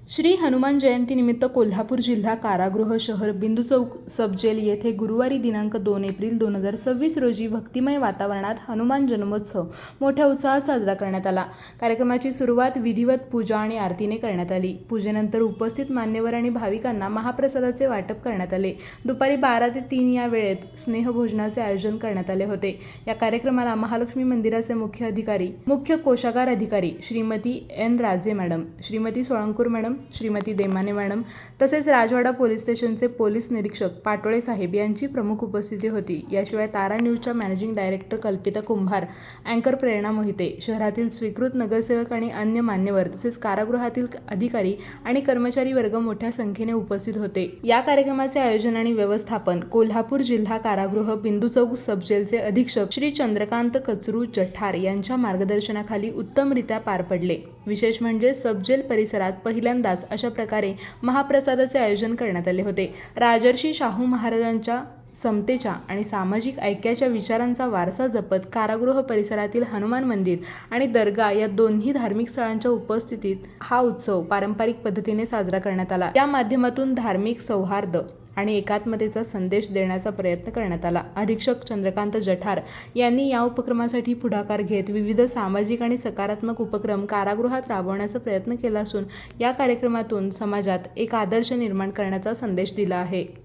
श्री हनुमान जयंतीनिमित्त कोल्हापूर जिल्हा कारागृह शहर बिंदू चौक सब जेल येथे गुरुवारी दिनांक 2 एप्रिल 2026 रोजी भक्तिमय वातावरणात हनुमान जन्मोत्सव मोठ्या उत्साहात साजरा करण्यात आला। कार्यक्रमाची सुरुवात विधिवत पूजा आणि आरतीने करण्यात आली। पूजेनंतर उपस्थित मान्यवर आणि भाविकांना महाप्रसादाचे वाटप करण्यात आले। दुपारी 12 ते 3 या वेळेत स्नेहभोजनाचे आयोजन करण्यात आले होते। या कार्यक्रमाला महालक्ष्मी मंदिराचे मुख्य कोषागार अधिकारी Shrimati N Raje madam, Shrimati Solankar madam, Shrimati Demane madam तसेच राजवाडा पोलीस स्टेशनचे पोलीस निरीक्षक पाटोळे साहेब यांची प्रमुख उपस्थिती होती। याशिवाय तारा न्यूजच्या मॅनेजिंग डायरेक्टर कल्पिता कुंभार, अँकर प्रेरणा मोहिते, शहरातील स्वीकृत नगरसेवक आणि अन्य मान्यवर तसेच कारागृहातील अधिकारी आणि कर्मचारी वर्ग मोठ्या संख्येने उपस्थित होते। या कार्यक्रमाचे आयोजन आणि व्यवस्थापन कोल्हापूर जिल्हा कारागृह बिंदू चौक सब जेलचे अधीक्षक श्री चंद्रकांत कचरू जठार यांच्या मार्गदर्शनाखाली उत्तमरित्या पार पडले। विशेष म्हणजे सब जेल परिसरात पहिल्यांदाच अशा प्रकारे महाप्रसादाचे आयोजन करण्यात आले होते। राजर्षी शाहू महाराजांच्या समतेच्या आणि सामाजिक ऐक्याच्या विचारांचा वारसा जपत कारागृह परिसरातील हनुमान मंदिर आणि दर्गा या दोन्ही धार्मिक स्थळांच्या उपस्थितीत हा उत्सव पारंपरिक पद्धतीने साजरा करण्यात आला। या माध्यमातून धार्मिक सौहार्द आणि एकात्मतेचा संदेश देण्याचा प्रयत्न करण्यात आला। अधीक्षक चंद्रकांत जठार यांनी या उपक्रमासाठी पुढाकार घेत विविध सामाजिक आणि सकारात्मक उपक्रम कारागृहात राबवण्याचा प्रयत्न केला असून या कार्यक्रमातून समाजात एक आदर्श निर्माण करण्याचा संदेश दिला आहे।